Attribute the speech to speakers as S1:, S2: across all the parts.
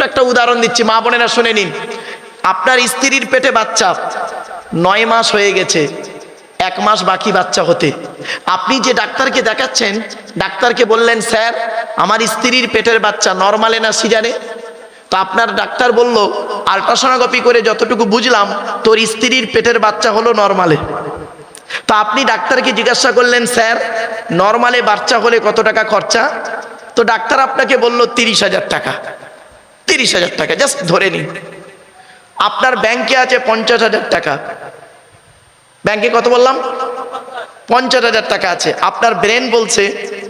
S1: একটা উদাহরণ দিচ্ছি, মা বোনেরা শুনে নিন। আপনার স্ত্রীর পেটে বাচ্চা 9 মাস হয়ে গেছে, 1 মাস বাকি বাচ্চা হতে। আপনি যে ডাক্তারকে দেখাচ্ছেন, ডাক্তারকে বললেন স্যার আমার স্ত্রীর পেটের বাচ্চা নরমালে না সিজারে? তো আপনার ডাক্তার বলল আল্ট্রাসোনোগ্রাফি করে যতটুকু বুঝলাম তোর স্ত্রীর পেটের বাচ্চা হলো নরমালে। তো আপনি ডাক্তারকে জিজ্ঞাসা করলেন স্যার নরমালে বাচ্চা হলে কত টাকা খরচা? তো ডাক্তার আপনাকে বলল 30,000 টাকা। 30,000 টাকা জাস্ট ধরে নিন। আপনার ব্যাংকে আছে 50,000 টাকা। ব্যাংকে কত বললাম? 50,000 টাকা আছে। আপনার ব্রেন বলছে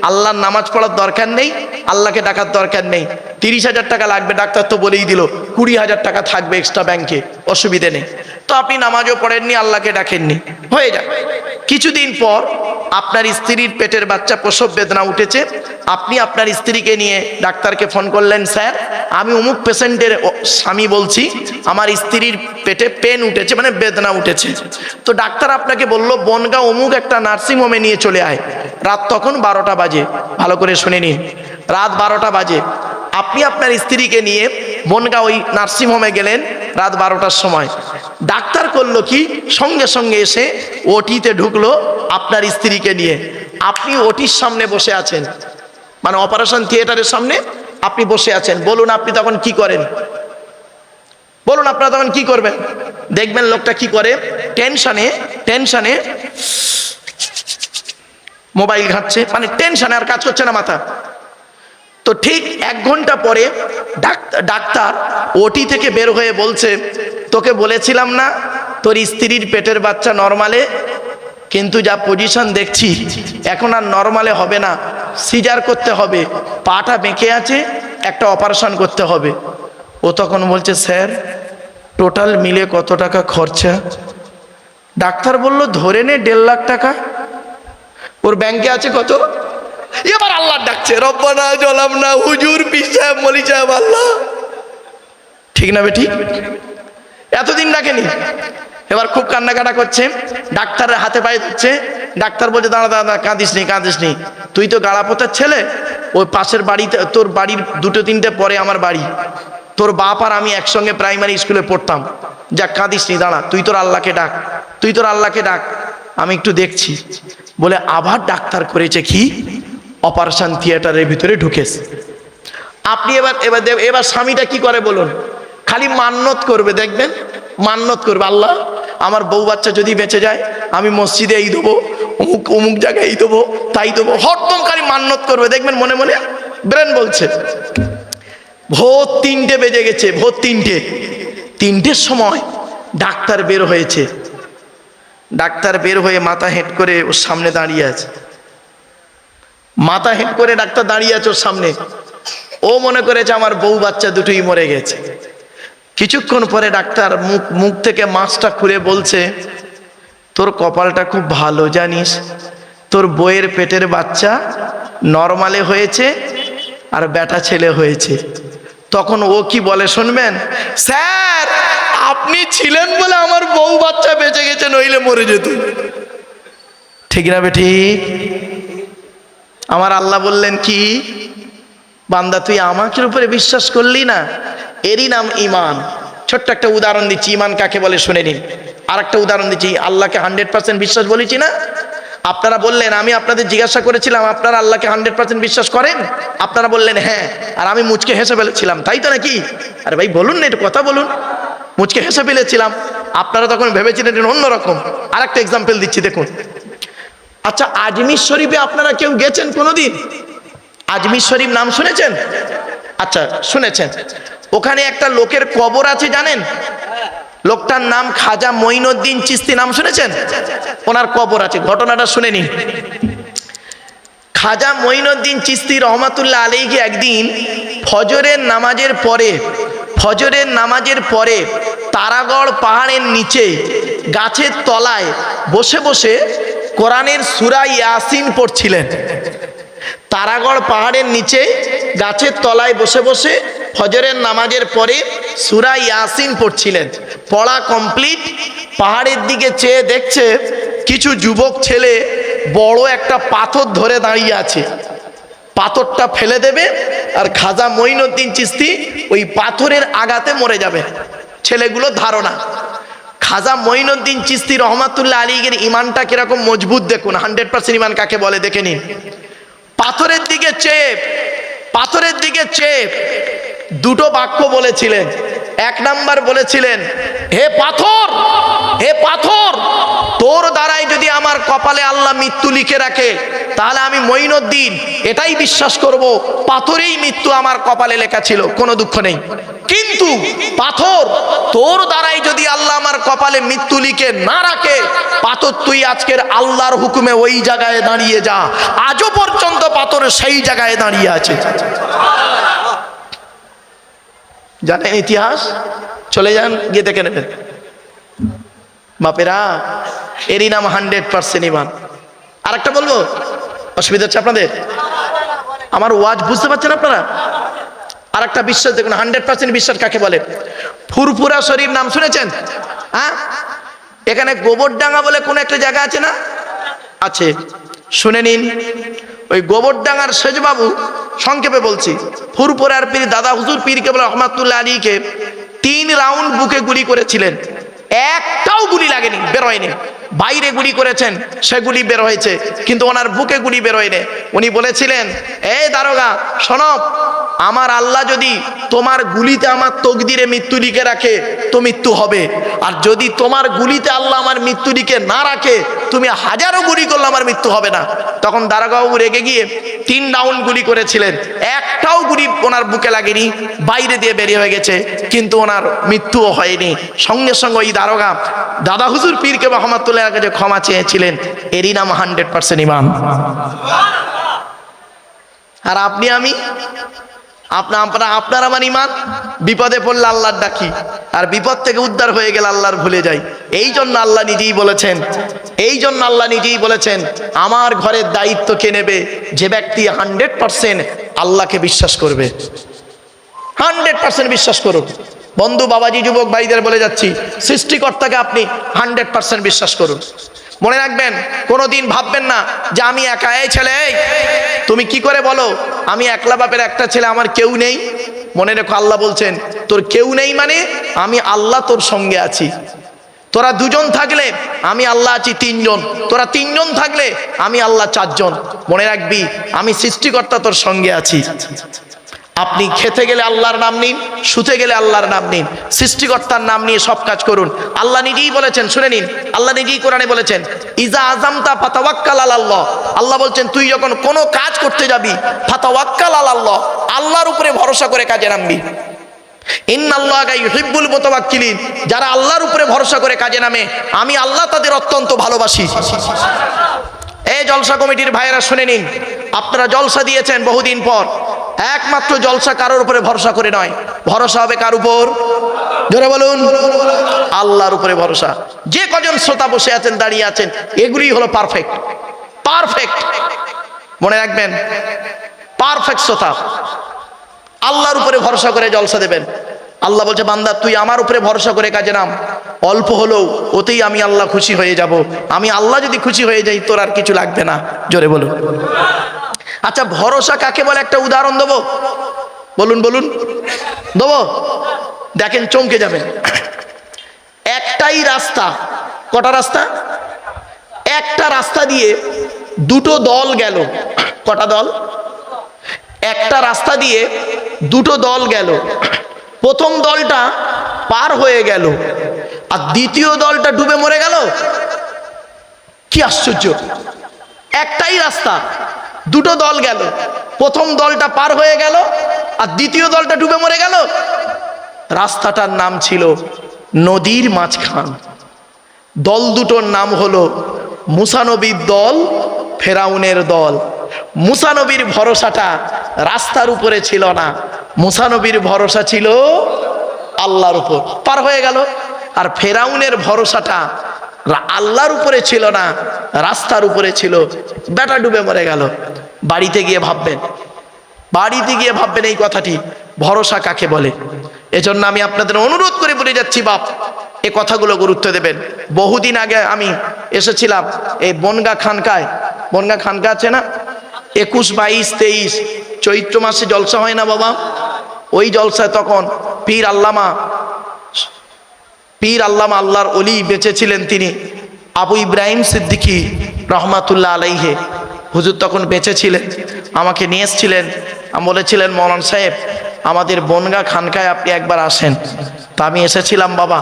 S1: আল্লাহর নামাজ পড়ার দরকার নেই, আল্লাহকে ডাকার দরকার নেই, 30,000 টাকা লাগবে, ডাক্তার তো বলেই দিল 20,000 টাকা থাকবে এক্সট্রা ব্যাংকে, অসুবিধে নেই। তো আপনি নামাজও পড়েননি, আল্লাহকে ডাকেননি, হয়ে যায়। কিছুদিন পর আপনার স্ত্রীর পেটের বাচ্চা প্রসব বেদনা উঠেছে। আপনি আপনার স্ত্রীকে নিয়ে ডাক্তারকে ফোন করলেন স্যার আমি অমুক পেশেন্টের স্বামী বলছি, আমার স্ত্রীর পেটে পেন উঠেছে, মানে বেদনা উঠেছে। তো ডাক্তার আপনাকে বলল বনগাঁ অমুক একটা নার্সিং হোমে নিয়ে চলে আয়। রাত তখন 12টা বাজে, ভালো করে শুনে নিন, রাত 12টা বাজে। আপনি আপনার স্ত্রীকে নিয়ে বনগাঁ ওই নার্সিং হোমে গেলেন রাত 12টার সময়। ডাক্তার করলো কি, সঙ্গে সঙ্গে এসে ওটিতে ঢুকলো আপনার স্ত্রীকে নিয়ে। আপনি ওটির সামনে বসে আছেন, মানে অপারেশন থিয়েটারের সামনে আপনি বসে আছেন। বলুন আপনি তখন কি করেন? বলুন আপনারা তখন কি করবেন? দেখবেন লোকটা কি করে, টেনশনে মোবাইল ঘাঁটছে, মানে টেনশনে আর কাজ করছে না মাথা। তো ঠিক 1 ঘন্টা পরে ডাক্তার ওটি থেকে বের হয়ে বলছে তোকে বলেছিলাম না তোর স্ত্রীর পেটের বাচ্চা নরমালে, কিন্তু যা পজিশন দেখছি এখন আর নরমালে হবে না, সিজার করতে হবে, পাটা বেঁকে আছে, একটা অপারেশন করতে হবে। ও তখন বলছে স্যার টোটাল মিলে কত টাকা খরচা? ডাক্তার বলল ধরে নে 1.5 লাখ টাকা। ওর ব্যাংকে আছে কত? এবার আল্লাহ ডাকছে রব্বানা জালামনা হুজুর পীর সাহেব মলি সাহেব আল্লাহ, ঠিক না বেটি? এতদিন ডাকেনি, এবার খুব কান্নাকাটা করছে, ডাক্তারের হাতে পায়ে ধরছে। ডাক্তার বলছে দাঁড়া দাঁড়া, কাঁদিস নি, তুই তো গাড়াপোতার ছেলে, ওই পাশের বাড়িতে তোর বাড়ির 2-3টে পরে আমার বাড়ি, তোর বাপ আর আমি একসঙ্গে প্রাইমারি স্কুলে পড়তাম, যা কাঁদিস নি, দাঁড়া, তুই তোর আল্লাহকে ডাক, আমি একটু দেখছি। বলে আবার ডাক্তার করেছে কি, অপারেশন থিয়েটারের ভিতরে ঢুকেছে। আপনি এবার স্বামীটা কি করে বলুন? খালি মান্নত করবে, দেখবেন মান্নত করবে, আল্লাহ আমার বউ বাচ্চা যদি বেঁচে যায় আমি মসজিদে এই দেবো, অমুক জায়গায় এই দেবো, তাই দেবো, হরদম খালি মান্নত করবে, দেখবেন মনে মনে ব্রেন বলছে। ভোর 3টে বেজে গেছে, ভোর 3টের সময় ডাক্তার বের হয়েছে। ডাক্তার বের হয়ে মাথা হেঁট করে ওর সামনে দাঁড়িয়ে আছে, ডাক্তার দাঁড়িয়ে আছে ওর সামনে। ও মনে করেছে আমার বউ বাচ্চা দুটোই মরে গেছে। কিছুক্ষণ পরে ডাক্তার মুখ থেকে মাস্কটা খুলে বলছে তোর কপালটা খুব ভালো জানিস, তোর বউয়ের পেটের বাচ্চা নরমালে হয়েছে আর বেটা ছেলে হয়েছে। তখন ও কি বলে শুনবেন? স্যার আপনি ছিলেন বলে আমার বউ বাচ্চা বেঁচে গেছে, নইলে মরে যেত। ঠিক না বেটি? আমার আল্লাহ বললেন কি, বান্দা তুই আমাকে উপরে বিশ্বাস করলি না, এরই নাম ঈমান। ছোট্ট একটা উদাহরণ দিচ্ছি, ঈমান কাকে বলে শুনে নিন। আর একটা উদাহরণ দিচ্ছি, আল্লাহকে 100% বিশ্বাস বলেছি না? আপনারা বললেন, আমি আপনাদের জিজ্ঞাসা করেছিলাম আপনারা আল্লাহকে 100% বিশ্বাস করেন? আপনারা বললেন হ্যাঁ, আর আমি মুচকে হেসে ফেলেছিলাম, তাই তো নাকি? আরে ভাই বলুন না, একটু কথা বলুন। মুচকে হেসে ফেলেছিলাম, আপনারা তখন ভেবেছিলেন অন্যরকম। আর একটা এক্সাম্পল দিচ্ছি, দেখুন। আচ্ছা আজমির শরীফে আপনারা কেউ গেছেন কোনোদিন? আজমির শরীফ নাম শুনেছেন? আচ্ছা শুনেছেন। ওখানে একটা লোকের কবর আছে জানেন? লোকটার নাম খাজা মঈনুদ্দিন চিশতি, নাম শুনেছেন? ওনার কবর আছে, ঘটনাটা শুনে নিন। খাজা মঈনুদ্দিন চিশতি রহমাতুল্লাহ আলাইহি একদিন ফজরের নামাজের পরে তারাগড় পাহাড়ের নিচে গাছের তলায় বসে বসে কোরআনের সূরা ইয়াসিন পড়ছিলেন। তারাগড় পাহাড়ের নিচে গাছের তলায় বসে বসে ফজরের নামাজের পরে সূরা ইয়াসিন পড়ছিলেন। পড়া কমপ্লিট, পাহাড়ের দিকে চেয়ে দেখছে কিছু যুবক ছেলে বড় একটা পাথর ধরে দাঁড়িয়ে আছে। পাথরটা ফেলে দেবে, আর খাজা মঈনুদ্দিন চিশতি ওই পাথরের আঘাতে মরে যাবে। ছেলেগুলো ধারণা। খাজা মঈনুদ্দিন চিশতি রহমাতুল্লাহ আলাইহির ইমানটা কিরকম মজবুত দেখুন। 100% ইমান কাকে বলে দেখে নিন। পাথরের দিকে চেপ দুটো বাক্য বলেছিলেন। এক নাম্বার বলেছিলেন, হে পাথর, তোর দ্বারাই যদি আমার কপালে আল্লাহ মৃত্যু লিখে রাখে, তাহলে আমি মঈনুদ্দিন এটাই বিশ্বাস করব, পাথরেই মৃত্যু আমার কপালে লেখা ছিল, কোনো দুঃখ নেই। কিন্তু পাথর, তোর দ্বারাই যদি আল্লাহ আমার কপালে মৃত্যু লিখে না রাখে, পাথর তুই আজকের আল্লাহর হুকুমে ওই জায়গায় দাঁড়িয়ে যা। আজও পর্যন্ত পাথর সেই জায়গায় দাঁড়িয়ে আছে। জানেন ইতিহাস? চলে যান, গিয়ে দেখে নেবেন। বাপেরা, এরই নাম 100% ইমান। আর একটা বলবো, অসুবিধা হচ্ছে আপনাদের? আমার ওয়াজ বুঝতে পারছেন আপনারা? আর একটা বিশ্বাস দেখুন, 100% বিশ্বাস কাকে বলে? ফুরফুরা শরীফ নাম শুনেছেন? হ্যাঁ, এখানে গোবরডাঙ্গা বলে কোন একটা জায়গা আছে না? আছে, শুনে নিন। ওই গোবরডাঙ্গার সেজবাবু, সংক্ষেপে বলছি, ফুরফুরার পীর দাদা হুজুর পীর কেবলা রহমাতুল্লাহ আলাইহিকে 3 রাউন্ড বুকে গুলি করেছিলেন, একটাও গুলি লাগেনি, বের হয়নি। বাইরে গুলি করেছেন, সেগুলি বের হয়েছে, কিন্তু ওনার বুকে গুলি বের হয়নি। উনি বলেছিলেন, এই দারোগা শোনো, আমার আল্লাহ যদি তোমার গুলিতে আমার তকদিরে মৃত্যু লিখে রাখে তো মৃত্যু হবে, আর যদি তোমার গুলিতে আল্লাহ আমার মৃত্যু লিখে না রাখে, তুমি হাজারো গুলি করলে আমার মৃত্যু হবে না। তখন দারোগাবাবু রেগে গিয়ে 3 রাউন্ড গুলি করেছিলেন, একটাও গুলি ওনার বুকে লাগেনি, বাইরে দিয়ে বেরিয়ে হয়ে গেছে, কিন্তু ওনার মৃত্যুও হয়নি। সঙ্গে সঙ্গে ওই দারোগা দাদা হুজুর পীরকে রহমাতুল্লাহ কাছে ক্ষমা চেয়েছিলেন। এরই নাম 100% ইমান। আর আপনি আমি, আপনার আমার ইমান, বিপদে পড়লে আল্লাহর ডাকি, আর বিপদ থেকে উদ্ধার হয়ে গেলে আল্লাহর ভুলে যাই। এই জন্য আল্লাহ নিজেই বলেছেন, আমার ঘরের দায়িত্ব কে নেবে? যে ব্যক্তি 100% আল্লাহকে বিশ্বাস করবে। 100% বিশ্বাস করুন। বন্ধু, বাবাজি, যুবক ভাইদের বলে যাচ্ছি, সৃষ্টিকর্তাকে আপনি 100% বিশ্বাস করুন। মনে রাখবেন, কোনোদিন ভাববেন না যে আমি একা। এই ছেলে, তুমি কি করে বলো আমি একলা বাপের একটা ছেলে, আমার কেউ নেই? মনে রেখো, আল্লাহ বলছেন তোর কেউ নেই মানে আমি আল্লাহ তোর সঙ্গে আছি। তোরা 2 জন থাকলে আমি আল্লাহ আছি 3 জন, তোরা 3 জন থাকলে আমি আল্লাহ 4 জন। মনে রাখবি, আমি সৃষ্টিকর্তা তোর সঙ্গে আছি। আপনি খেতে গেলে আল্লাহর নাম নিন, শুতে গেলে আল্লাহর নাম নিন, সৃষ্টিকর্তার নাম নিয়ে সব কাজ করুন। আল্লাহ নিজেই বলেছেন, শুনে নিন, আল্লাহ নিজেই কোরআনে বলেছেন, ইজা আযামতা ফাতাওয়াক্কাল আলাল্লাহ। আল্লাহ বলছেন, তুই যখন কোনো কাজ করতে যাবি, ফাতাওয়াক্কাল আলাল্লাহ, আল্লাহর উপরে ভরসা করে কাজে নামবি। ইন্নাল্লাহা ইউহিব্বুল মুতাওয়াক্কিলিন, যারা আল্লাহর উপরে ভরসা করে কাজে নামে, আমি আল্লাহ তাদের অত্যন্ত ভালোবাসি। এই জলসা কমিটির ভাইয়েরা শুনে নিন, আপনারা জলসা দিয়েছেন বহুদিন পর, একমাত্র জলসা কারোর উপরে ভরসা করে নয়, ভরসা হবে কার উপর? জোরে বলুন, আল্লাহর উপরে ভরসা। যে কজন শ্রোতা বসে আছেন, দাঁড়িয়ে আছেন, এগুলি হলো পারফেক্ট। মনে রাখবেন, পারফেক্ট শ্রোতা আল্লাহর উপরে ভরসা করে জলসা দেবেন। আল্লাহ বলছে, বান্দা তুই আমার উপরে ভরসা করে কাজে নাম, অল্প হলেও ওতেই আমি আল্লাহ খুশি হয়ে যাব। আমি আল্লাহ যদি খুশি হয়ে যাই, তোর আর কিছু লাগবে না। জোরে বলুন। আচ্ছা, ভরসা কাকে বলে একটা উদাহরণ দেবো? বলুন দেবো? দেখেন, চমকে যাবেন। একটাই রাস্তা, কটা রাস্তা? একটা রাস্তা দিয়ে 2টো দল গেল। কটা দল? একটা রাস্তা দিয়ে 2টো দল গেল। প্রথম দলটা পার হয়ে গেল, আর দ্বিতীয় দলটা ডুবে মরে গেল। কি আশ্চর্য! একটাই রাস্তা, 2টো দল গেল, প্রথম দলটা পার হয়ে গেল, আর দ্বিতীয় দলটা ডুবে মরে গেল। রাস্তাটার নাম ছিল নদীর মাঝখান। দল দুটোর নাম হলো মুসা নবীর দল, ফেরাউনের দল। মুসা নবীর ভরসাটা রাস্তার উপরে ছিল না, মুসা নবীর ভরসা ছিল আল্লাহর উপর, পার হয়ে গেল। আর ফেরাউনের ভরসাটা আল্লাহর উপরে ছিল না, রাস্তার উপরে ছিল, বেটা ডুবে মরে গেল। বাড়িতে গিয়ে ভাববেন এই কথাটি, ভরসা কাকে বলে। এজন্য আমি আপনাদের অনুরোধ করে বলে যাচ্ছি, বাপ, এই কথাগুলো গুরুত্ব দেবেন। বহুদিন আগে আমি এসেছিলাম এই বনগা খানকায় আছে না, 21, 22, 23 চৈত্র মাসে জলসা হয় না বাবা? ওই জলসায় তখন পীর আল্লামা আল্লাহর ওলি বেঁচে ছিলেন, তিনি আবু ইব্রাহিম সিদ্দিকী রহমাতুল্লাহ আলাইহে, হুজুর তখন বেঁচে ছিলেন। আমাকে নিয়ে এসেছিলেন, বলেছিলেন মৌলানা সাহেব আমাদের বনগা খানকায় আপনি একবার আসেন। তা আমি এসেছিলাম বাবা,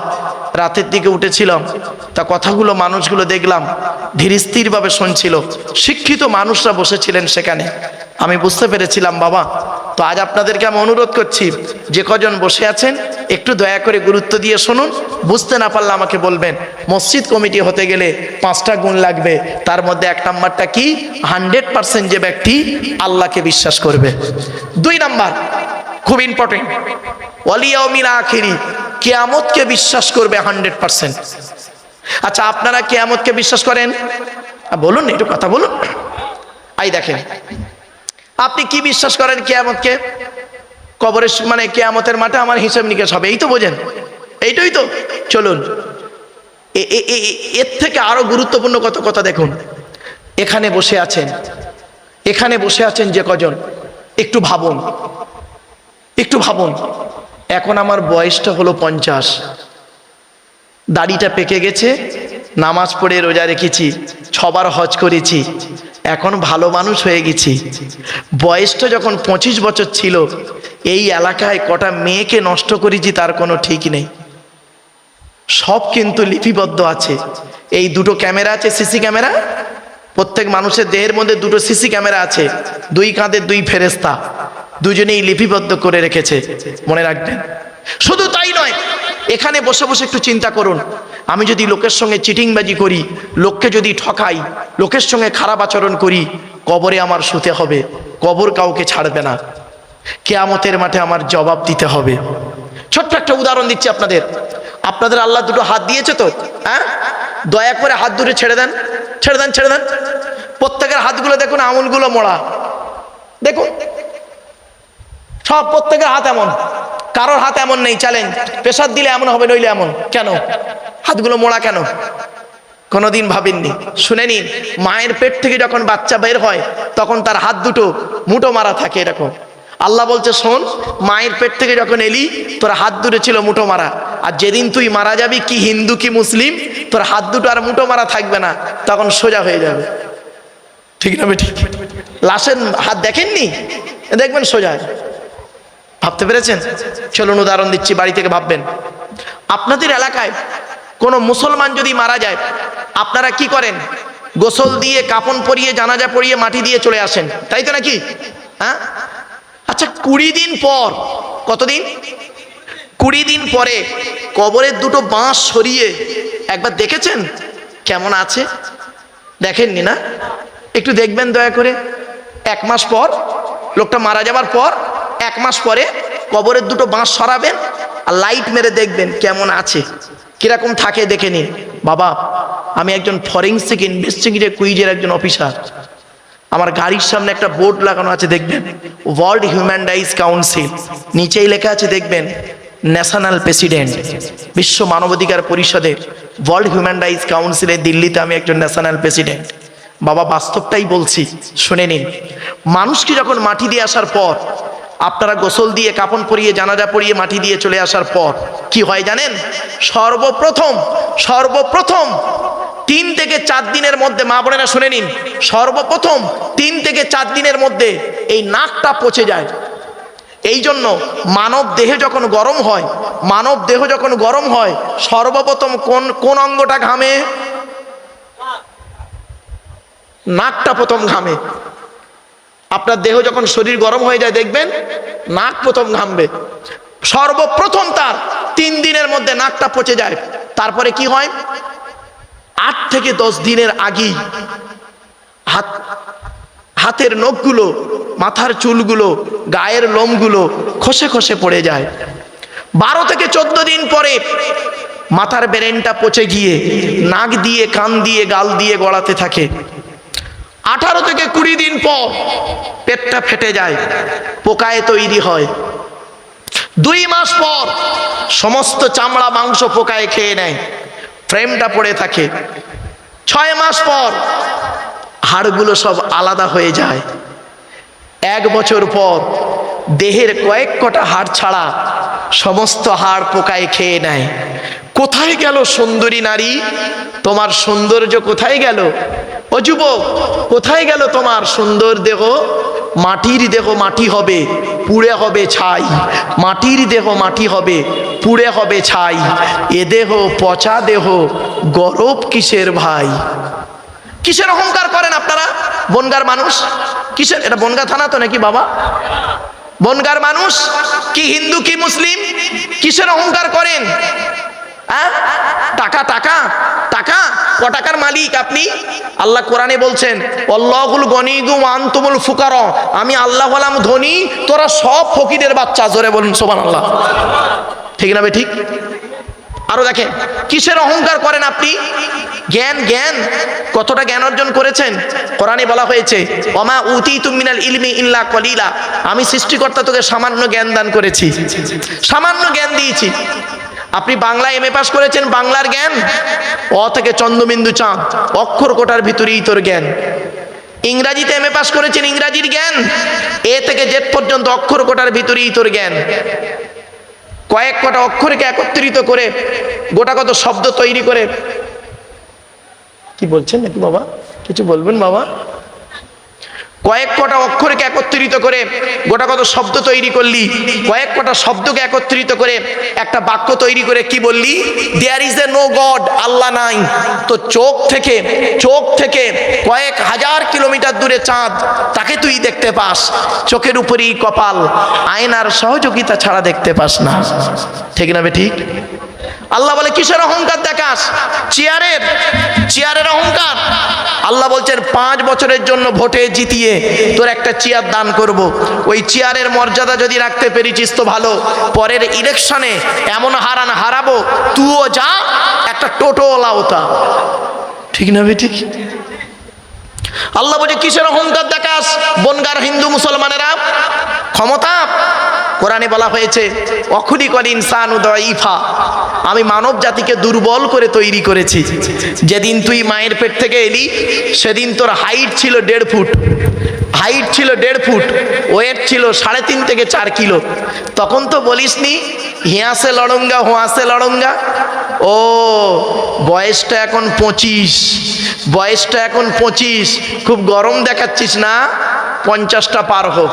S1: রাতের দিকে উঠেছিলাম, তা কথাগুলো মানুষগুলো দেখলাম ধীর স্থিরভাবে শুনছিল, শিক্ষিত মানুষরা বসেছিলেন সেখানে। আমি বুঝতে পেরেছিলাম বাবা। তো আজ আপনাদেরকে আমি অনুরোধ করছি, যে কজন বসে আছেন একটু দয়া করে গুরুত্ব দিয়ে শুনুন, বুঝতে না পারলে আমাকে বলবেন। মসজিদ কমিটি হতে গেলে 5টা গুণ লাগবে, তার মধ্যে 1 নাম্বারটা কি? 100% যে ব্যক্তি আল্লাহকে বিশ্বাস করবে। 2 নাম্বার খুব ইম্পর্টেন্ট, ওয়াল ইয়াউমিল আখিরি, কিয়ামতকে বিশ্বাস করবে 100%। আচ্ছা আপনারা কিয়ামতকে বিশ্বাস করেন? বলুন, একটু কথা বলুন। আই দেখেন, আপনি কি বিশ্বাস করেন কিয়ামতকে? কবরের মানে কিয়ামতের মাঠে আমার হিসাব নিকাশ হবে, এই তো বোঝেন, এইটাই তো। চলুন এর থেকে আরো গুরুত্বপূর্ণ কত কথা দেখুন। এখানে বসে আছেন যে কজন, একটু ভাবুন, এখন আমার বয়সটা হলো 50, দাড়িটা পেকে গেছে, নামাজ পড়ে রোজা রেখেছি, 6বার হজ করেছি, এখন ভালো মানুষ হয়ে গেছি। বয়সটা যখন 25 বছর ছিল, এই এলাকায় কটা মেয়েকে নষ্ট করেছি তার কোনো ঠিক নেই। সব কিন্তু লিপিবদ্ধ আছে। এই 2টো ক্যামেরা আছে, সিসি ক্যামেরা, প্রত্যেক মানুষের দেহের মধ্যে 2টো সিসি ক্যামেরা আছে, 2 কাঁধে 2 ফেরেশতা, দুজনেই লিপিবদ্ধ করে রেখেছে, মনে রাখবেন। শুধু তাই নয়, এখানে বসে বসে একটু চিন্তা করুন, আমি যদি লোকের সঙ্গে চিটিংবাজি করি, লোককে যদি ঠকাই, লোকের সঙ্গে খারাপ আচরণ করি, কবরে আমার শুতে হবে, কবর কাউকে ছাড়বে না, কিয়ামতের মাঠে আমার জবাব দিতে হবে। ছোট্ট একটা উদাহরণ দিচ্ছি আপনাদের আল্লাহ 2টো হাত দিয়েছে তো, হ্যাঁ? দয়া করে হাত দুটো ছেড়ে দেন। প্রত্যেকের হাতগুলো দেখুন, আঙুলগুলো মোড়া, দেখুন সব, প্রত্যেকের হাত এমন, কারোর হাত এমন নেই। চ্যালেঞ্জ, প্রেসার দিলে এমন হবে, নইলে এমন। কেন হাতগুলো মোড়া কেন? কোনোদিন ভাবেননি? শুনে নিন, মায়ের পেট থেকে যখন বাচ্চা বের হয় তখন তার হাত দুটো মুঠো মারা থাকে এরকম। আল্লাহ বলছে, শোন, মায়ের পেট থেকে যখন এলি তোর হাত দুটো ছিল মুঠো মারা, আর যেদিন তুই মারা যাবি, কি হিন্দু কি মুসলিম, তোর হাত দুটো আর মুঠো মারা থাকবে না, তখন সোজা হয়ে যাবে। ঠিক না? ঠিক। লাশের হাত দেখেননি? দেখবেন সোজা। ভাবতে পেরেছেন? চলুন উদাহরণ দিচ্ছি, বাড়ি থেকে ভাববেন। আপনাদের এলাকায় কোনো মুসলমান যদি মারা যায়, আপনারা কি করেন? গোসল দিয়ে, কাফন পরিয়ে, জানাজা পরিয়ে, মাটি দিয়ে চলে আসেন, তাই তো নাকি? হ্যাঁ। আচ্ছা 20 দিন পর, কতদিন? 20 দিন পরে কবরের 2টো বাঁশ সরিয়ে একবার দেখেছেন কেমন আছে? দেখেননি না? একটু দেখবেন দয়া করে। 1 মাস পর, লোকটা মারা যাবার পর 1 মাস পরে কবরের 2টো বাঁশ সরাবেন আর লাইট মেরে দেখবেন কেমন আছে, কিরকম থাকে দেখে নিন। বাবা, আমি একজন ফরেন্সিক ইনভেস্টিগেটিভ কুইজের একজন অফিসার। আমার গাড়ির সামনে একটা বোর্ড লাগানো আছে, দেখবেন ওয়ার্ল্ড হিউম্যান রাইটস কাউন্সিল, নিচেই লেখা আছে দেখবেন ন্যাশনাল প্রেসিডেন্ট, বিশ্ব মানবাধিকার পরিষদের ওয়ার্ল্ড হিউম্যান রাইটস কাউন্সিলে দিল্লিতে আমি একজন ন্যাশনাল প্রেসিডেন্ট। বাবা, বাস্তবটাই বলছি, শুনে নিন। মানুষকে যখন মাটি দিয়ে আসার পর, আপনারা গোসল দিয়ে, কাফন পরিয়ে, জানাজা পরিয়ে, মাটি দিয়ে চলে আসার পর কি হয় জানেন? সর্বপ্রথম 3 থেকে 4 দিনের মধ্যে, মা বোনেরা শুনে নিন, সর্বপ্রথম 3 থেকে 4 দিনের মধ্যে এই নাকটা পচে যায়। এই জন্য মানব দেহে যখন গরম হয়, সর্বপ্রথম কোন অঙ্গটা ঘামে? নাকটা প্রথম ঘামে। আপনার দেহ যখন শরীর গরম হয়ে যায়, দেখবেন নাক প্রথম ঘামবে। সর্বপ্রথম তার 3 দিনের মধ্যে নাকটা পচে যায়। তারপরে কি হয়? 8 থেকে 10 দিনের আগেই হাতের নখগুলো, মাথার চুলগুলো, গায়ের লোমগুলো খসে খসে পড়ে যায়। 12 থেকে 14 দিন পরে মাথার ব্রেনটা পচে গিয়ে নাক দিয়ে, কান দিয়ে, গাল দিয়ে গড়াতে থাকে। 18 থেকে 20 দিন পর পেটটা ফেটে যায়, পোকায় তৈরি হয়। 2 মাস পর সমস্ত চামড়া মাংস পোকায় খেয়ে নেয়, ফ্রেমটা পড়ে থাকে। 6 মাস পর হাড়গুলো সব আলাদা হয়ে যায়। 1 বছর পর দেহের কয়েক কটা হাড় ছাড়া সমস্ত হাড় পোকায় খেয়ে নেয়। কোথায় গেল সুন্দরী নারী? তোমার সৌন্দর্য কোথায় গেল? ও যুবক, কোথায় গেল তোমার সুন্দর দেহ? মাটির দেহ মাটি হবে, পুড়ে হবে ছাই। মাটির দেহ মাটি হবে, পুড়ে হবে ছাই। এ দেহ পচা দেহ, গরব কিসের ভাই? কিসের অহংকার করেন আপনারা? বনগার মানুষ কিসের? এটা বনগা থানা তো নাকি বাবা? বনগার মানুষ কি হিন্দু কি মুসলিম? কিসের অহংকার করেন? টাকা টাকা টাকা, ক টাকার মালিক আপনি? আল্লাহ কোরআনে বলছেন আল্লাহুল গনিয়্যু ওয়া আনতুমুল ফুকারা, আমি আল্লাহ হলাম ধনী, তোরা সব ফকিরের বাচ্চা। জোরে বলুন সুবহানাল্লাহ। ঠিক না বে ঠিক? আরো দেখেন কিসের অহংকার করেন আপনি? জ্ঞান জ্ঞান, কতটা জ্ঞান অর্জন করেছেন? কোরআনে বলা হয়েছে ওমা উতিতুম মিনাল ইলমি ইল্লা কলিলা, আমি সৃষ্টিকর্তা তোকে সামান্য জ্ঞান দান করেছি, সামান্য জ্ঞান দিয়েছি। আপনি বাংলা এমএ পাস করেছেন, বাংলার জ্ঞান অ থেকে চন্দ্রবিন্দু চাঁদ, অক্ষর কোটার ভিতরেই তোর জ্ঞান। ইংরাজিতে এমএ পাস করেছেন, ইংরাজির জ্ঞান এ থেকে জেড পর্যন্ত অক্ষর কোটার ভিতরেই তোর জ্ঞান। কয়েক কটা অক্ষরকে একত্রিত করে গোটা কত শব্দ তৈরি করে, কি বলছেন নাকি বাবা? কিছু বলবেন বাবা? কয়েক কটা অক্ষরকে একত্রিত করে গোটা কত শব্দ তৈরি করলি, কয়েক কটা শব্দকে একত্রিত করে একটা বাক্য তৈরি করে কি বললি? There is a no god, আল্লাহ নাই। তো চোখ থেকে কয়েক হাজার কিলোমিটার দূরে চাঁদ, তাকে তুই দেখতে পাস, চোখের উপরেই কপাল, আয়নার সহযোগিতা ছাড়া দেখতে পাস না। ঠিক না বে ঠিক? আল্লাহ বলে কিসের অহংকার দেখাস? চেয়ারের অহংকার। আল্লাহ বলছেন 5 বছরের জন্য ভোটে জিতিয়ে তোর একটা চেয়ার দান করব। ওই চেয়ারের মর্যাদা যদি রাখতে পেরেছিস তো ভালো, পরের ইলেকশনে এমন হারাবো তুইও যা, একটা টোটোওয়ালা ওটা। ঠিক না বে ঠিক? আল্লাহ বলে কিসের অহংকার দেখাস? বনগার হিন্দু মুসলমানেরা ক্ষমতা। কোরআনে বলা হয়েছে অখুলিকাল ইনসানু দাঈফা, আমি মানব জাতিকে দুর্বল করে তৈরি করেছি। যেদিন তুই মায়ের পেট থেকে এলি সেদিন তোর হাইট ছিল 1.5 ফুট, হাইট ছিল 1.5 ফুট, ওয়েট ছিল 3.5 থেকে 4 কিলো। তখন তো বলিসনি হিয়াসে লড়ঙ্গা হোয়াসে লড়ঙ্গা। ও বয়সটা এখন 25, বয়সটা এখন 25, খুব গরম দেখাচ্ছিস না? 50টা পার হোক,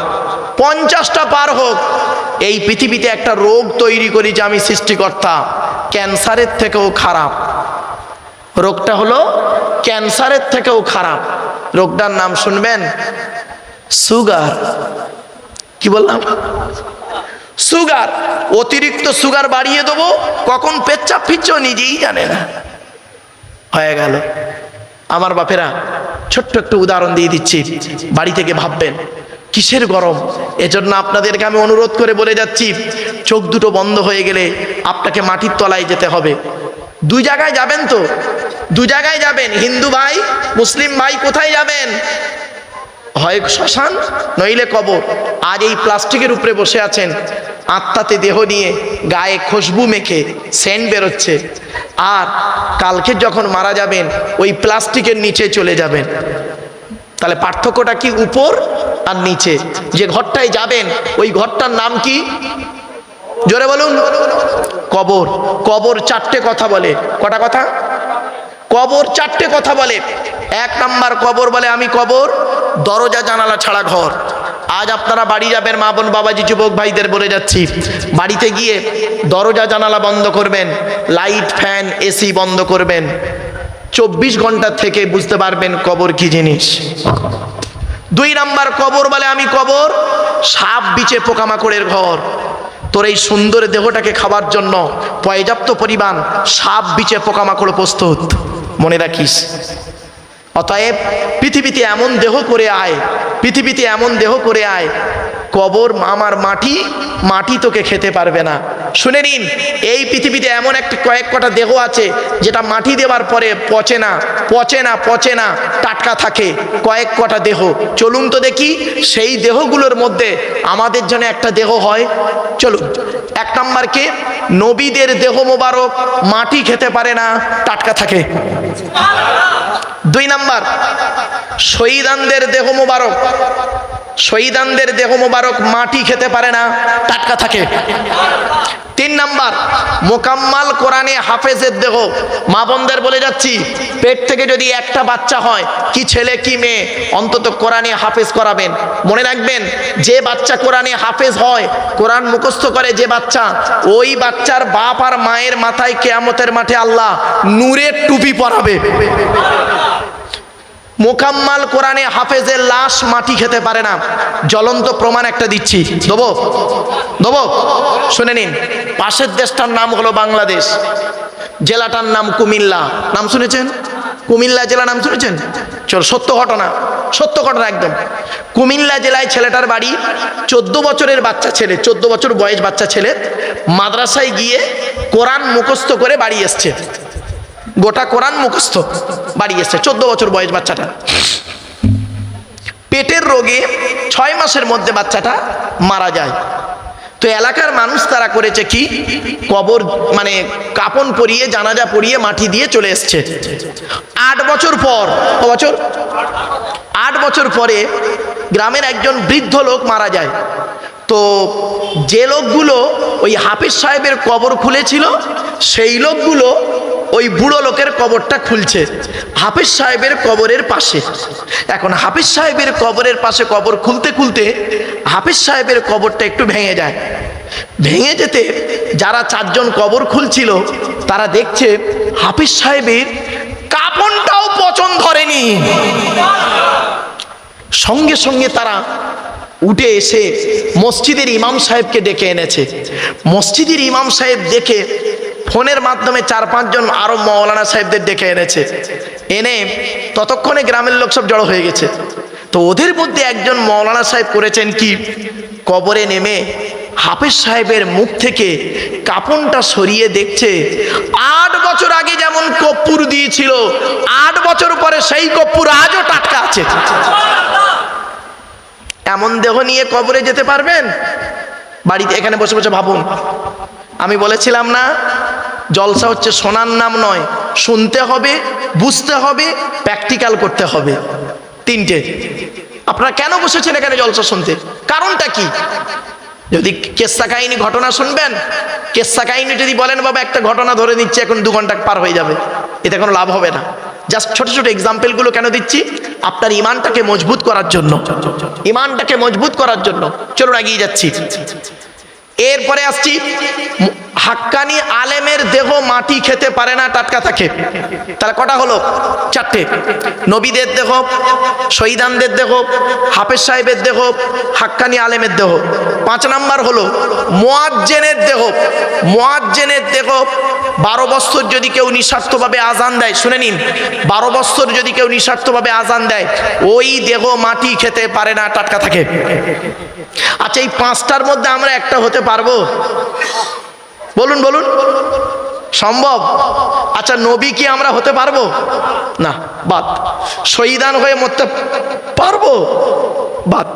S1: 50টা পার হোক। এই পৃথিবীতে একটা রোগ তৈরি করি যে আমি সৃষ্টিকর্তা, ক্যান্সারের থেকেও খারাপ। রোগটা হলো ক্যান্সারের থেকেও খারাপ। রোগটার নাম শুনবেন, সুগার। কি বললাম? সুগার। অতিরিক্ত সুগার বাড়িয়ে দেবো, কখন পেচ্ছাপ ফিরছে নিজেই জানে না। হয়ে গেল। আমার বাপেরা, ছোট্ট একটু উদাহরণ দিয়ে দিচ্ছি, বাড়ি থেকে ভাববেন কিসের গরম। এজন্য আপনাদেরকে আমি অনুরোধ করে বলে যাচ্ছি, চোখ দুটো বন্ধ হয়ে গেলে আপনাকে মাটির তলায় যেতে হবে। 2 জায়গায় যাবেন তো, 2 জায়গায় যাবেন। হিন্দু ভাই মুসলিম ভাই কোথায় যাবেন? হয় শ্মশান নইলে কবর। আজ এই প্লাস্টিকের উপরে বসে আছেন, আত্মাতে দেহ নিয়ে গায়ে খুশবু মেখে সেন্ট বেরোচ্ছে, আর কালকে যখন মারা যাবেন ওই প্লাস্টিকের নিচে চলে যাবেন। তাহলে পার্থক্যটা কি উপর আর নিচে? যে ঘরটায় যাবেন ওই ঘরটার নাম কি? জোরে বলুন। কবর। কবর 4টে কথা বলে। কটা কথা? কবর 4টে কথা বলে। 1 নাম্বার কবর বলে আমি কবর, দরজা জানালা ছাড়া ঘর। আজ আপনারা বাড়ি যাবেন, মা বোন বাবাজি যুবক ভাইদের বলে যাচ্ছি, বাড়িতে গিয়ে দরজা জানালা বন্ধ করবেন, লাইট ফ্যান এসি বন্ধ করবেন। 24 ঘন্টা থেকে বুঝতে পারবেন কবর কি জিনিস। 2 নাম্বার কবর বলে আমি কবর, সাপ বিছে পোকামাকড়ের ঘর। তোর এই সুন্দর দেহটাকে খাবার জন্য পর্যাপ্ত পরিমাণ সাপ বিছে পোকামাকড় প্রস্তুত, মনে রাখিস। অতএব পৃথিবীতে এমন দেহ করে আয়, পৃথিবীতে এমন দেহ করে আয়, কবর আমার মাটি, মাটি তোকে খেতে পারবে না। শুনে নিন, এই পৃথিবীতে এমন একটা কয়েক কটা দেহ আছে যেটা মাটি দেওয়ার পরে পচে না, পচে না, পচে না, টাটকা থাকে। কয়েক কটা দেহ, চলুন তো দেখি সেই দেহগুলোর মধ্যে আমাদের জন্য একটা দেহ হয়। চলুন। 1 নাম্বার কে? নবীদের দেহ মোবারক মাটি খেতে পারে না, টাটকা থাকে। 2 নাম্বার শহীদানদের দেহ মোবারক, শহীদানদের দেহ মোবারক মাটি খেতে পারে না, টাটকা থাকে। 3 নাম্বার, মোকাম্মাল কোরআনে হাফেজের দেহ। মা বোনদের বলে যাচ্ছি, পেট থেকে যদি একটা বাচ্চা হয়, কি ছেলে কি মেয়ে, অন্তত কোরআনে হাফেজ করাবেন। মনে রাখবেন, যে বাচ্চা কোরআনে হাফেজ হয়, কোরআন মুখস্থ করে যে বাচ্চা, ওই বাচ্চার বাপ আর মায়ের মাথায় কিয়ামতের মাঠে আল্লাহ নূরের টুপি পরাবে। মোকাম্মাল কোরআনে হাফেজের লাশ মাটি খেতে পারে না। জ্বলন্ত প্রমাণ একটা দিচ্ছি, দেবো দেবো, শুনে নিন। পাশের দেশটার নাম হলো বাংলাদেশ, জেলাটার নাম কুমিল্লা। নাম শুনেছেন? কুমিল্লা জেলা নাম শুনেছেন? চল, সত্য ঘটনা, সত্য ঘটনা একদম। কুমিল্লা জেলায় ছেলেটার বাড়ি, 14 বছরের বাচ্চা ছেলে, 14 বছর বয়স বাচ্চা ছেলে, মাদ্রাসায় গিয়ে কোরআন মুখস্থ করে বাড়ি এসছে। গোটা কোরআন মুখস্থ বাড়ি এসছে, 14 বছর বয়স বাচ্চাটা। পেটের রোগে 6 মাসের মধ্যে বাচ্চাটা মারা যায়। তো এলাকার মানুষ তারা করেছে কি, কবর মানে কাপন পরিয়ে, জানাজা পরিয়ে, মাটি দিয়ে চলে এসছে। 8 বছর পর, বছর 8 বছর পরে গ্রামের একজন বৃদ্ধ লোক মারা যায়। তো যে লোকগুলো ওই হাফিজ সাহেবের কবর খুলেছিল, সেই লোকগুলো ওই বুড়ো লোকের কবরটা খুলছে হাফিজ সাহেবের কবরের পাশে। এখন হাফিজ সাহেবের কবরের পাশে কবর খুলতে খুলতে হাফিজ সাহেবের কবরটা একটু ভেঙে যায়। ভেঙে যেতে যারা 4 জন কবর খুলছিল, তারা দেখছে হাফিজ সাহেবের কাপনটাও পচন ধরেনি। সঙ্গে সঙ্গে তারা উঠে এসে মসজিদের ইমাম সাহেবকে ডেকে এনেছে। মসজিদের ইমাম সাহেব দেখে ফোনের মাধ্যমে 4-5 জন আরো মৌলানা সাহেবদের ডেকে এনেছে। এনে ততক্ষণে গ্রামের লোক সব জড়ো হয়ে গেছে। তো ওদের মধ্যে একজন মৌলানা সাহেব করেছেন কি, কবরে নেমে হাফেজ সাহেবের মুখ থেকে কাপনটা সরিয়ে দেখছে 8 বছর আগে যেমন কর্পূর দিয়েছিল, 8 বছর পরে সেই কর্পূর আজও টাটকা আছে। এমন দেহ নিয়ে কবরে যেতে পারবেন? বাড়িতে এখানে বসে বসে ভাবুন। আমি বলেছিলাম না, জলসা হচ্ছে শোনার নাম নয়, শুনতে হবে, বুঝতে হবে, প্র্যাকটিক্যাল করতে হবে। 3টে। আপনারা কেন বসেছেন এখানে জলসা শুনতে? কারণটা কি? যদি কেসা কাহিনী ঘটনা শুনবেন, কেসা কাহিনী যদি বলেন বাবা একটা ঘটনা ধরে নিচ্ছে, এখন 2 ঘন্টা পার হয়ে যাবে, এতে কোনো লাভ হবে না। জাস্ট ছোট ছোট এক্সাম্পলগুলো কেন দিচ্ছি? আপনার ইমানটাকে মজবুত করার জন্য, ইমানটাকে মজবুত করার জন্য। চলুন এগিয়ে যাচ্ছি। এরপরে আসছি, হাক্কানি আলেমের দেহ মাটি খেতে পারে না, টাটকা থাকে। তাহলে কটা হলো? 4টে। নবীদের দেহ, শহীদানদের দেহ, হাফেজ সাহেবের দেহ, হাক্কানি আলেমের দেহ। 5 নাম্বার হলো মুয়াজ্জিনের দেহ। মুয়াজ্জিনের দেহ 12 বছর যদি কেউ নিঃস্বার্থভাবে আজান দেয়, শুনে নিন, 12 বছর যদি কেউ নিঃস্বার্থভাবে আজান দেয়, ওই দেহ মাটি খেতে পারে না, টাটকা থাকে। আচ্ছা, এই 5টার মধ্যে আমরা একটা হতে পারবো? বলুন বলুন, সম্ভব? আচ্ছা, নবী কি আমরা হতে পারবো? না, বাদ। শহীদান হয়ে মরতে পারবো? বাদ।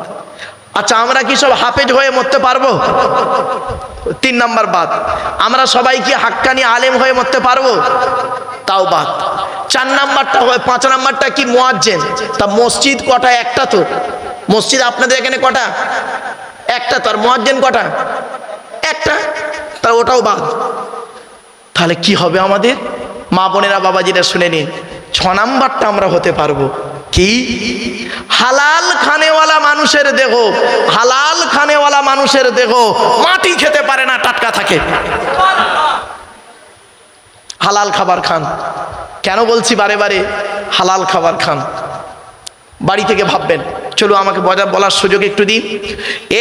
S1: আচ্ছা, আমরা কি সব হাফেজ হয়ে মরতে পারবো? 3 নাম্বার বাদ। আমরা সবাই কি হাক্কানি আলেম হয়ে মরতে পারবো? তাও বাদ। 4 নাম্বারটা হয়, 5 নাম্বারটা কি মুয়াজ্জিন। তা মসজিদ কটা? একটা তো। মসজিদ আপনাদের এখানে কটা? একটা। তো আর মুয়াজ্জিন কটা? একটা। তা ওটাও বাদ। তাহলে কি হবে আমাদের? মা বোনেরা, বাবাজিরা শুনে নিন, 6 নাম্বারটা আমরা হতে পারবো। কি? হালাল খানেওয়ালা মানুষের দেহ, হালাল খানেওয়ালা মানুষের দেহ মাটি খেতে পারে না, টাটকা থাকে। হালাল খাবার খান। কেন বলছি বারে বারে হালাল খাবার খান? বাড়ি থেকে ভাববেন। চলো আমাকে বলার সুযোগ একটু দিন।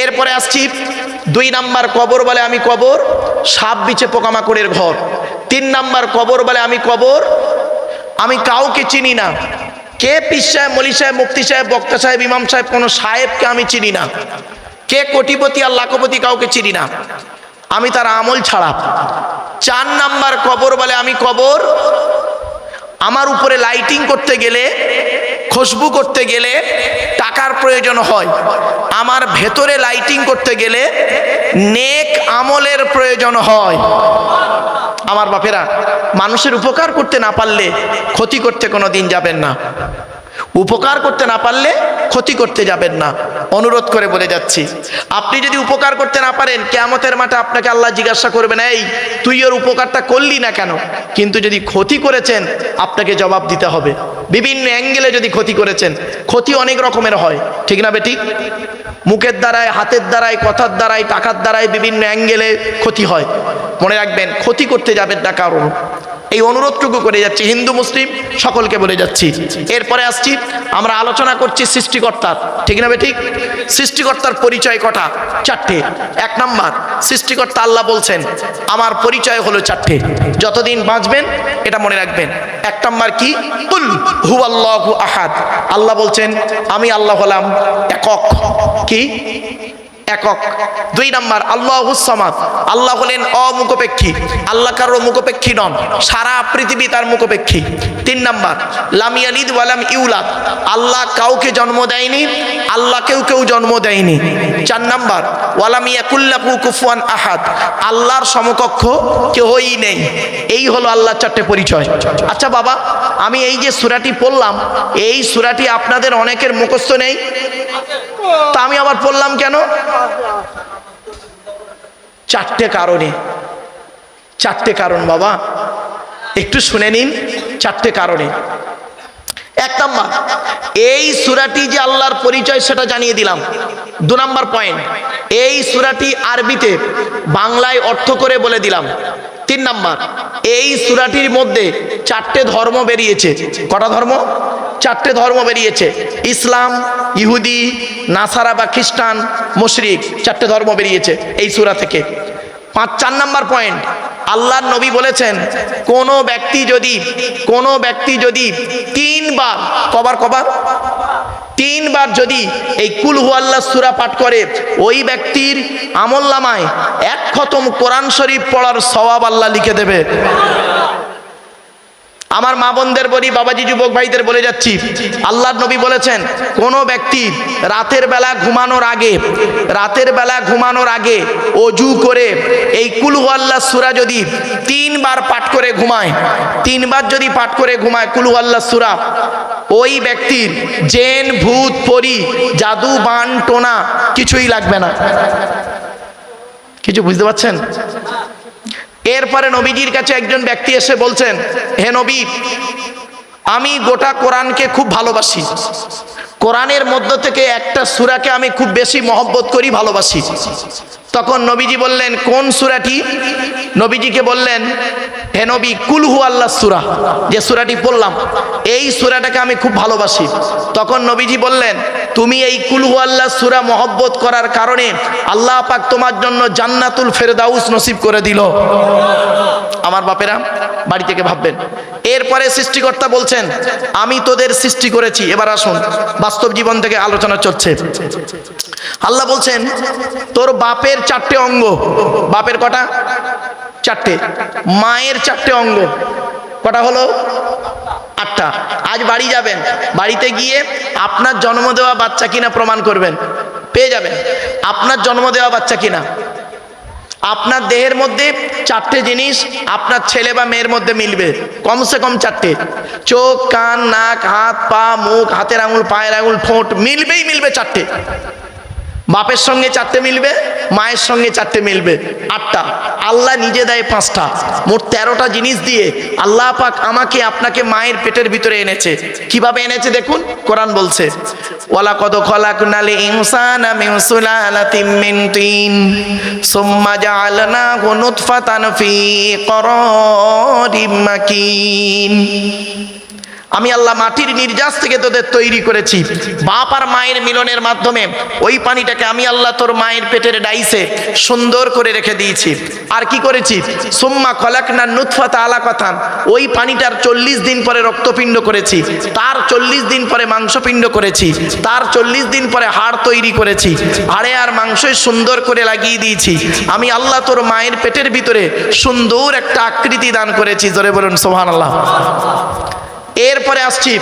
S1: এরপরে আসছি 2 নাম্বার, কবর বলে আমি কবর, সাপ বিছে পোকামাকড়ের ঘর। 3 নাম্বার, কবর বলে আমি কবর, আমি কাউকে চিনি না। কে পীর সাহেব, মলি সাহেব, মুফতি সাহেব, বক্তা সাহেব, ইমাম সাহেব, কোনো সাহেবকে আমি চিনি না। কে কোটিপতি আর লাখপতি কাউকে চিনি না, আমি তার আমল ছাড়া। 4 নাম্বার, কবর বলে আমি কবর, আমার উপরে লাইটিং করতে গেলে, খুশবু করতে গেলে টাকার প্রয়োজন হয়, আমার ভেতরে লাইটিং করতে গেলে নেক আমলের প্রয়োজন হয়। আমার বাপেরা, মানুষের উপকার করতে না পারলে ক্ষতি করতে কোনো দিন যাবেন না। উপকার করতে না পারলে ক্ষতি করতে যাবেন না, অনুরোধ করে বলে যাচ্ছি। আপনি যদি উপকার করতে না পারেন, কিয়ামতের মাঠে আপনাকে আল্লাহ জিজ্ঞাসা করবেন, এই তুই ওর উপকারটা করলি না কেন? কিন্তু যদি ক্ষতি করেছেন, আপনাকে জবাব দিতে হবে। বিভিন্ন অ্যাঙ্গেলে যদি ক্ষতি করেছেন, ক্ষতি অনেক রকমের হয়, ঠিক না বেঠিক? মুখের দ্বারায়, হাতের দ্বারায়, কথার দ্বারায়, টাকার দ্বারায় বিভিন্ন অ্যাঙ্গেলে ক্ষতি হয়। মনে রাখবেন, ক্ষতি করতে যাবেন না কারণ। এই অনুরোধটুকু করে যাচ্ছি, হিন্দু মুসলিম সকলকে বলে যাচ্ছি। এরপরে আসছি, আমরা আলোচনা করছি সৃষ্টিকর্তার, ঠিক না বেঠিক? সৃষ্টিকর্তার পরিচয় কটা? চারটে। এক নাম্বার, সৃষ্টিকর্তা আল্লাহ বলছেন আমার পরিচয় হলো চারটে, যতদিন বাঁচবেন এটা মনে রাখবেন। এক নাম্বার কি? কুল হুয়াল্লাহু আহাদ। আল্লাহ বলছেন আমি আল্লাহ হলাম একক। কি? একক। দুই নাম্বার আল্লাহুস সামাদ, আল্লাহ হলেন অমুখপেক্ষী, আল্লাহ কারো মুখপেক্ষী নন, সারা পৃথিবী তার মুখপেক্ষী। তিন নাম্বার লাম ইয়ালিদ ওয়া লাম ইউলাদ, আল্লাহ কাউকে জন্ম দেয়নি, আল্লাহ কেউ জন্ম দেয়নি। চার নাম্বার ওয়ালাম ইয়াকুল লাহু কুফুয়ান আহাদ, আল্লাহর সমকক্ষ কেউই নেই। এই হলো আল্লাহর চারটে পরিচয়। আচ্ছা বাবা, আমি এই যে সূরাটি পড়লাম, এই সূরাটি আপনাদের অনেকের মুখস্থ নেই, তা আমি আবার পড়লাম কেন? চারটে কারণে। চারটে কারণ বাবা, একটু শুনে নিন। চারটে কারণে। এক নাম্বার, এই সূরাটি যে আল্লাহর পরিচয় সেটা জানিয়ে দিলাম। দু নাম্বার পয়েন্ট, এই সূরাটি আরবিতে বাংলায় অর্থ করে বলে দিলাম। তিন নাম্বার, এই সূরাটির মধ্যে চারটে ধর্ম বেরিয়েছে। কটা ধর্ম? চারটে ধর্ম বেরিয়েছে। ইসলাম, ইহুদি, নাসারা বা খ্রিস্টান, মুশরিক, চারটে ধর্ম বেরিয়েছে এই সূরা থেকে। চার নাম্বার পয়েন্ট, আল্লাহর নবী বলেছেন কোনো ব্যক্তি যদি তিনবার, কবার তিনবার যদি এই কুল হুয়াল্লাহ সূরা পাঠ করে, ওই ব্যক্তির আমলনামায় এক খতম কোরআন শরীফ পড়ার সওয়াব আল্লাহ লিখে দেবে। আমার মা বোনদের বলি, বাবাজি যুবক ভাইদের বলে যাচ্ছি, আল্লাহর নবী বলেছেন কোন ব্যক্তি রাতের বেলা ঘুমানোর আগে ওযু করে এই কুল হুয়াল্লাহ সূরা যদি তিনবার পাঠ করে ঘুমায়, কুল হুয়াল্লাহ সূরা, ওই ব্যক্তির জিন ভূত পরী জাদু বান টোনা কিছুই লাগবে না। কিছু বুঝতে পারছেন? এরপরে নবীজির কাছে একজন ব্যক্তি এসে বলছেন, হে নবী, আমি গোটা কোরআনকে খুব ভালোবাসি, কোরআনের মধ্য থেকে একটা সূরাকে আমি খুব বেশি মহব্বত করি, ভালোবাসি। তখন নবীজি বললেন কোন সূরাটি? নবীজিকে বললেন, হে নবী, কুল হুয়াল্লাহ সূরা, যে সূরাটি পড়লাম এই সূরাটাকে আমি খুব ভালোবাসি। তখন নবীজি বললেন, তুমি এই কুল হুয়াল্লাহ সূরা মহব্বত করার কারণে আল্লাহ পাক তোমার জন্য জান্নাতুল ফেরদাউস নসিব করে দিল। আমার বাপেরা বাড়ি থেকে ভাববেন। এরপরে সৃষ্টিকর্তা বলছেন আমি তোদের সৃষ্টি করেছি। এবার আসুন, বাস্তব জীবন থেকে আলোচনা চলছে। আল্লাহ বলছেন তোর বাপের চারটে অঙ্গ। বাপের কটা? চারটে। মায়ের চারটে অঙ্গ কটা হলো? আটটা। আজ বাড়ি যাবেন, বাড়িতে গিয়ে আপনার জন্ম দেওয়া বাচ্চা কিনা প্রমাণ করবেন, পেয়ে যাবেন আপনার জন্ম দেওয়া বাচ্চা কিনা। আপনার দেহের মধ্যে চারটে জিনিস আপনার ছেলে বা মেয়ের মধ্যে মিলবে, কমসে কম চারটে। চোখ, কান, নাক, হাত, পা, মুখ, হাতের আঙুল, পায়ের আঙুল, ঠোঁট, মিলবে চারটে। বাপের সঙ্গে চারটে মিলবে, মায়ের সঙ্গে চারটে মিলবে, আটটা। আল্লাহ নিজে দেয় পাঁচটা। মোট 13টা জিনিস দিয়ে আল্লাহ পাক আমাকে আপনাকে মায়ের পেটের ভিতরে এনেছে। কিভাবে এনেছে দেখুন, কোরআন বলছে ওয়ালাকাদ খলাকনাল ইনসানা মিন সুলালাতিন মিন তিন সুম্মা জাআলনাহু নুতফাতান ফি করারিম মাকিন। আমি আল্লাহ মাটির নির্যাস থেকে তোদের তৈরি করেছি, বাপ আর মায়ের মিলনের মাধ্যমে ওই পানিটাকে আমি আল্লাহ তোর মায়ের পেটের ডাইসে সুন্দর করে রেখে দিয়েছি। আর কি করেছি? সুম্মা খলাকনা নুতফাতা আলাকাতান, ওই পানিটার 40 দিন পরে রক্তপিণ্ড করেছি, তার 40 দিন পরে মাংসপিণ্ড করেছি, তার 40 দিন পরে হাড় তৈরি করেছি, হাড়ে আর মাংসই সুন্দর করে লাগিয়ে দিয়েছি। আমি আল্লাহ তোর মায়ের পেটের ভিতরে সুন্দর একটা আকৃতি দান করেছি। জোরে বলুন সুবহানাল্লাহ। এরপরে আসছি,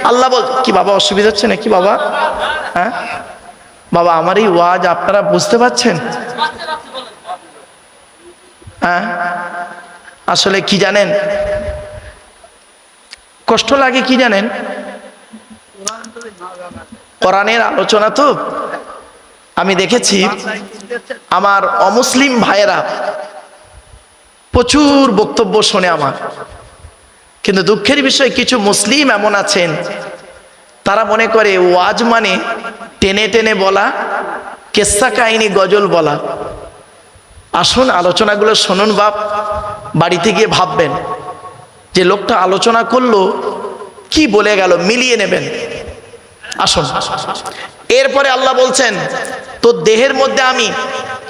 S1: আল্লাহ বল, কি বাবা অসুবিধা হচ্ছে নাকি বাবা? হ্যাঁ বাবা, আমার এই ওয়াজ আপনারা বুঝতে পারছেন? হ্যাঁ, আসলে কি জানেন, কষ্ট লাগে কি জানেন, কোরআনের আলোচনা তো আমি দেখেছি আমার অমুসলিম ভাইয়েরা প্রচুর বক্তব্য শোনে আমার, কিন্তু দুঃখের বিষয় কিছু মুসলিম এমন আছেন তারা মনে করে ওয়াজ মানে টেনে টেনে বলা, কেসা কাহিনী গজল বলা। আসুন আলোচনাগুলো শুনুন বাপ, বাড়িতে গিয়ে ভাববেন যে লোকটা আলোচনা করলো কি বলে গেল, মিলিয়ে নেবেন। আসুন, এরপরে আল্লাহ বলছেন তো দেহের মধ্যে আমি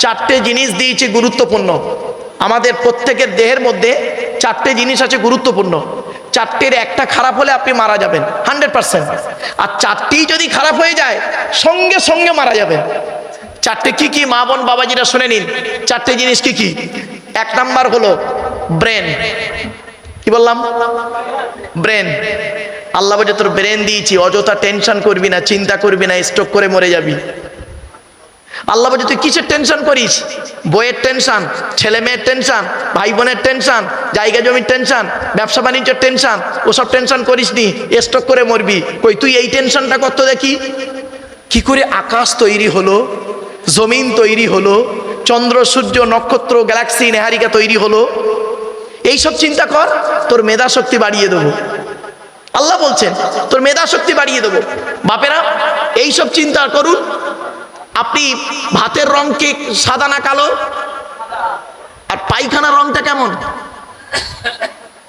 S1: চারটে জিনিস দিয়েছি গুরুত্বপূর্ণ। আমাদের প্রত্যেকের দেহের মধ্যে চারটে জিনিস আছে গুরুত্বপূর্ণ। চারটের একটা খারাপ হলে আপনি মারা যাবেন 100%, আর চারটেই যদি খারাপ হয়ে যায় সঙ্গে সঙ্গে মারা যাবেন। চারটে কি কি মা বোন বাবাজিরা শুনে নিন। চারটে জিনিস কি কি? এক নাম্বার হলো ব্রেন। কি বললাম? ব্রেন। আল্লাহ বলে তোর ব্রেন দিয়েছি, অযথা টেনশন করবি না, চিন্তা করবি না, স্ট্রোক করে মরে যাবি। আল্লাহ বলে তুই কিসের টেনশন করিস? বইয়ের টেনশন, ছেলে মেয়ের টেনশন, ভাই বোনের টেনশন, জায়গা জমির টেনশন, ব্যবসা বাণিজ্যের টেনশন, ওসব টেনশন করিস নি, স্ট্রোক করে মরবি। কই তুই এই টেনশনটা করতে দেখি কি করে আকাশ তৈরি হলো, জমিন তৈরি হলো, চন্দ্র সূর্য নক্ষত্র গ্যালাক্সি নেহারিকা তৈরি হলো, এইসব চিন্তা কর, তোর মেধা শক্তি বাড়িয়ে দেবো। আল্লাহ বলছেন তোর মেধা শক্তি বাড়িয়ে দেবো। বাপেরা এইসব চিন্তা করুন। আপনি ভাতের রং কি সাদা না কালো? আর পায়খানার রংটা কেমন?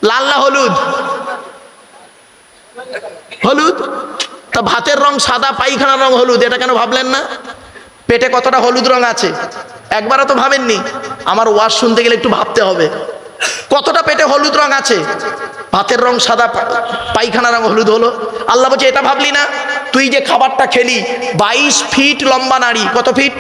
S1: লাল না হলুদ? হলুদ। তা ভাতের রং সাদা, পায়খানার রং হলুদ, এটা কেন ভাবলেন না? পেটে কতটা হলুদ রং আছে একবারও তো ভাবেননি? আমার ওয়াজ শুনতে গেলে একটু ভাবতে হবে কতটা পেটে হলুদ রং আছে। ভাতের রং সাদা, পায়খানার রং হলুদ হলো। আল্লাহ বলছে এটা ভাবলি না? তুই যে খাবারটা খেলি, 22 ফিট লম্বা নাড়ি। কত ফিট?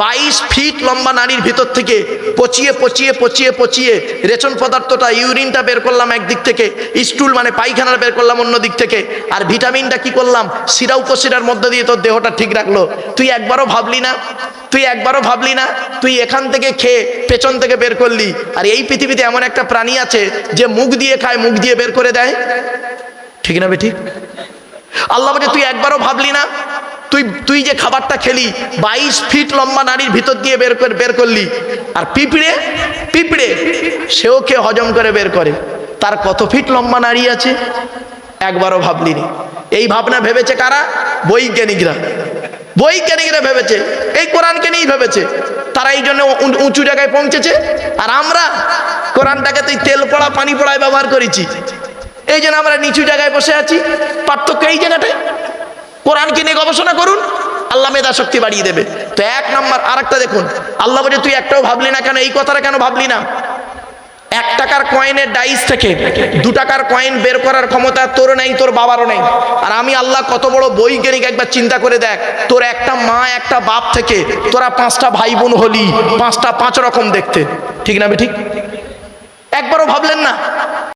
S1: 22 ফিট লম্বা নাড়ির ভিতর থেকে পচিয়ে পচিয়ে পচিয়ে পচিয়ে রেচন পদার্থটা, ইউরিনটা বের করলাম একদিক থেকে, স্টুল মানে পায়খানার বের করলাম অন্য দিক থেকে, আর ভিটামিনটা কি করলাম শিরা উপশিরার মধ্যে দিয়ে তোর দেহটা ঠিক রাখলো। তুই একবারও ভাবলি না? তুই একবারও ভাবলি না তুই এখান থেকে খেয়ে পেছন থেকে বের করলি? আর এই পৃথিবীতে এমন একটা প্রাণী আছে যে মুখ দিয়ে খায়, মুখ দিয়ে বের করে দেয়। ঠিক না বেঠিক? আল্লাহ বলে তুই একবারও ভাবলি না তুই যে খাবারটা খেলি 22 ফিট লম্বা নাড়ির ভিতর দিয়ে বের করলি, আর পিঁপড়ে পিঁপড়ে সেও খেয়ে হজম করে বের করে, তার কত ফিট লম্বা নাড়ি আছে একবারও ভাবলি নি। এই ভাবনা ভেবেছে কারা? বৈজ্ঞানিকরা। বৈজ্ঞানিকরা ভেবেছে, এই কোরআনকে নিয়েই ভেবেছে, তারা এই জন্য উঁচু জায়গায় পৌঁছেছে। আর আমরা কোরআনটাকে তুই তেল পড়া পানি পড়ায় ব্যবহার করেছি, এই জন্য আমরা নিচু জায়গায় বসে আছি। পার্থক্য এই জায়গাটায়। কোরআনকে নিয়ে গবেষণা করুন, আল্লাহ মেধা শক্তি বাড়িয়ে দেবে। তো এক নাম্বার। আর একটা দেখুন, আল্লাহ বলে তুই একটাও ভাবলি না কেন? এই কথাটা কেন ভাবলি না? 1 টাকার কয়েনের ডাইস থেকে 2 টাকার কয়েন বের করার ক্ষমতা তোর নেই, তোর বাবারও নেই। আর আমি আল্লাহ কত বড় বৈজ্ঞানিক, একবার চিন্তা করে দেখ, তোর একটা মা একটা বাপ থেকে তোরা 5টা ভাই বোন হলি, 5টা 5 রকম দেখতে। ঠিক না বেঠিক? একবারও ভাবলেন না?